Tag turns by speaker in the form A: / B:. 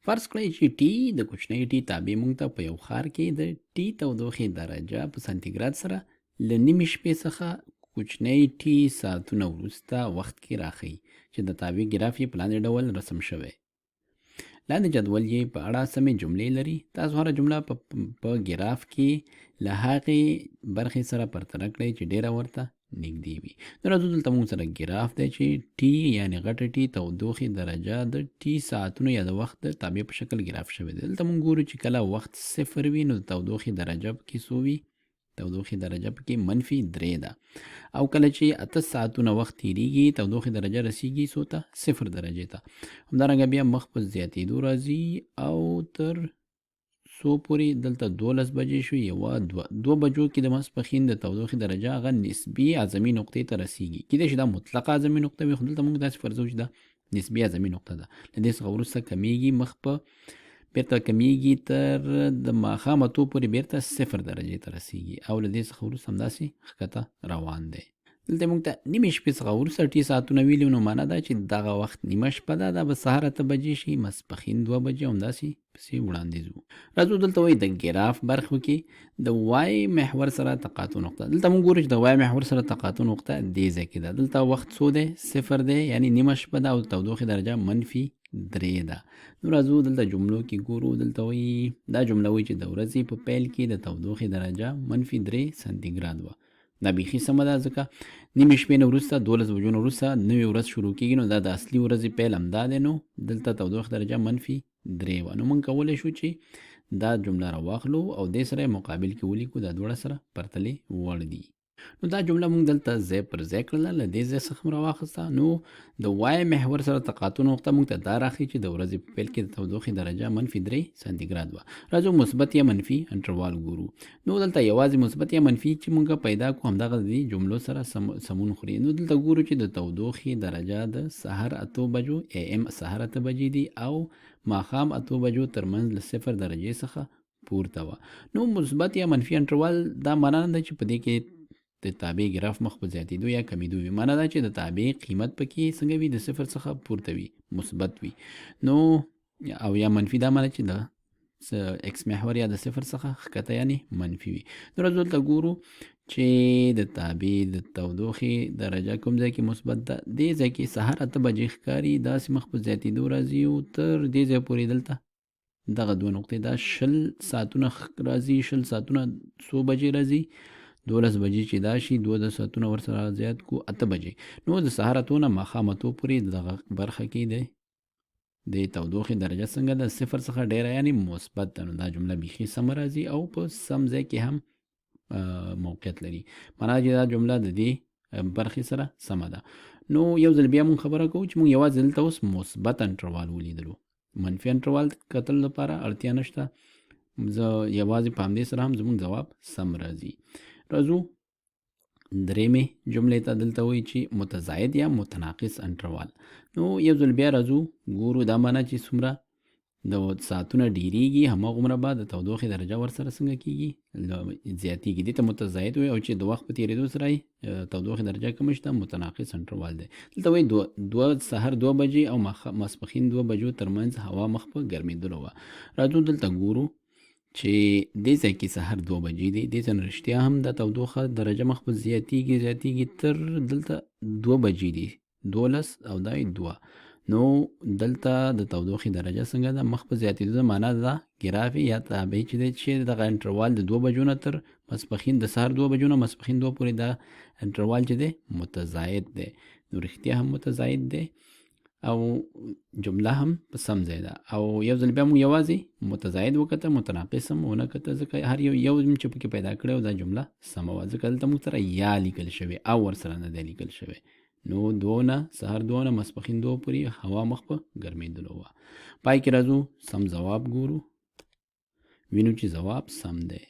A: فرض کړئ چې ټي د کوچنۍ ټي تابع موږ ته په یو ښار کې د ټي تودوخې درجه په سانتیګراد سره له نیمې شپې څخه کوچنۍ ټي ساعتونه وروسته وخت کې راښیي چې د تابع ګراف یې په لاندې ډول رسم شوی. لاندې جدول یې په اړه سمې جملې لري. تاسو هره جمله په ګراف کې له هغې برخې سره پرتله کړئ چې ډیره ورته نږدې وي. نو راځو دلته موږ سره ګراف دی چې ټي یعنې غټه ټي تودوخې درجه د ټي ساعتونو یا د وخت د تابع په شکل ګراف شوی دی. دلته موږ ګورو چې کله وخت صفر وي نو د تودوخې درجه پکې څو وي؟ تودوخې درجه پکې منفي 3 ده. او کله چې 8 ساعتونه وخت تیریږي تودوخې درجه رسیږي څو ته؟ 0 درجې ته. همدارنګه بیا مخ په زیاتېدو راځي او تر څو پورې دلته 12 بجې شو یوه 2 بجو کې د ماسپښین د تودوخې درجه هغه نسبي اعظمي نقطې ته رسیږي. کیدای شي دا مطلقه اعظمي نقطه وي خو دلته موږ داسې فرضوو چې دا نسبي اعظمي نقطه ده. له دې څخه وروسته کمیږي مخ په بیرته کمیږي تر د ماښام 8 پورې بیرته 0 درجې ته رسیږي او له دې څخه وروسته همداسې ښکته روان دی. دلته موږ ته نیمې شپې څخه وروسته ټي ساعتونه ویلي نو معنا دا چې دغه وخت نیمه شپه ده، دا به سهار 8 بجې شي، ماسپښین 2 بجې همداسې پسې وړاندې ځو. راځو دلته وایي د ګراف برخو کې د وای محور سره تقاطع نقطه. دلته موږ ګورو چې د وای محور سره تقاطع نقطه دې ځای کې ده. دلته وخت څو دی؟ 0 دی، یعنی نیمه شپه ده او تودوخې درجه منفي 3 ده. نو راځو دلته جملو کې ګورو. دلته وایي دا جمله وایي چې د ورځې په پیل کې د تودوخې درجه منفي 3 سانتیګراد وه. دا بیخي سمه ده ځکه نیمې شپې نه وروسته 12 بجو نه وروسته نوې ورځ شروع کېږي نو دا د اصلي ورځې پیل همدا دی. نو دلته تودوخې درجه منفي 3 وه. نو موږ کولی شو چې دا جمله راواخلو او دې سره یې مقابل کې ولیکو، دا دواړه سره پرتلې وړ دي. نو دا جمله موږ دلته ځای پر ځای کړله، له دې ځای څخه م راواخیسته. نو د وای محور سره تقاطع نقطه موږ ته دا راښیي چې د ورځې په پیل کې د تودوخې درجه منفي 3 سانتیګراد وه. راځو مثبت یا منفي انټروال ګورو. نو دلته یوازې مثبت یا منفي چې موږ پیدا کړو همدغه د دې جملو سره سمون خوري. نو دلته ګورو چې د تودوخې درجه د سهار 8 بجو AM سهار 8 بجې دي او ماښام 8 بجو ترمنځ له 0 درجې څخه پورته وه. نو مثبت یا منفي انټروال دا معنا نه ده چې په دې کې د تابع ګراف مخ په زیاتېدو یا کمیدو وي. معنا دا چې د تابع قیمت پکې څنګه وي؟ د 0 څخه پورته وي، مثبت وي. نو او یا منفي دا معنا چې د ایکس محور یا د 0 څخه ښکته یعنی منفي وي. نو راځو دلته ګورو چې د تابع د تودوخې درجه کوم ځای کې مثبت ده. دې ځای کې سهار 8 بجې ښکاري، داسې مخ په زیاتېدو راځي او تر دې ځای پورې دلته دغه 2 نقطې دا 20 ساعتونه راځي. 20 ساعتونه څو بجې راځي؟ 12 بجې چې دا شي 2 ساعتونه ورسره زیات کو 8 بجې. نو د سهار 8 نه ماښام 8 پورې دغه برخه کې دی د تودوخې درجه څنګه ده؟ 0 څخه ډیره یعنی مثبت ده. نو دا جمله بیخي سمه راځي او په سم ځای کې هم موقعیت لري. معنا چې دا جمله د دې برخې سره سمه ده. نو یو ځل بیا مونږ خبره کوو چې مونږ یوازې دلته اوس مثبت انټروال ولیدلو، منفي انټروال کتل لپاره اړتیا نشته. زه یوازې په همدې سره هم زموږ ځواب سم راځي. راځو درېمې جملې ته. دلته وایي چې متزاید یا متناقص انټروال. نو یو ځل بیا راځو ګورو دا معنا چې څومره د ساعتونه ډیریږي هماغومره به د تودوخې درجه ورسره څنګه کېږي؟ زیاتېږي. دې ته متزاید وایي او چې د وخت په تېرېدو سره یې تودوخې درجه کمه شي متناقص انټروال دی. دلته وایي سهار 2 بجې او ماسپښین 2 بجو ترمنځ هوا مخ په ګرمېدلو وه. راځو دلته ګورو چې دې ځای کې سهار 2 بجې دی. دې ځای نه رښتیا هم د تودوخه درجه مخ په زیاتېږي تر دلته 2 بجې دي، 12 او دا 2. نو دلته د تودوخې درجه څنګه ده؟ مخ په زیاتېدو ده. معنا دا ګراف یا تابع چې دی چې دغه انټروال د 2 بجو نه تر ماسپښین د سهار 2 بجو نه ماسپښین 2 پورې دا انټروال چې دی متزاید دی. نو رښتیا هم متزاید دی او جمله هم په سم ځای ده. او یو ځل بیا موږ یوازې متزاید وکته، متناقص هم ونه کته ځکه هر یو چې پکې پیدا کړی او دا جمله سمه وه ځکه دلته موږ سره یا لیکل شوی او ورسره نه دی لیکل شوی. نو 2 نه سهار 2 نه ماسپښین 2 پورې هوا مخ په ګرمېدلو وه. پای کې راځو سم ځواب ګورو. وینو چې ځواب سم دی.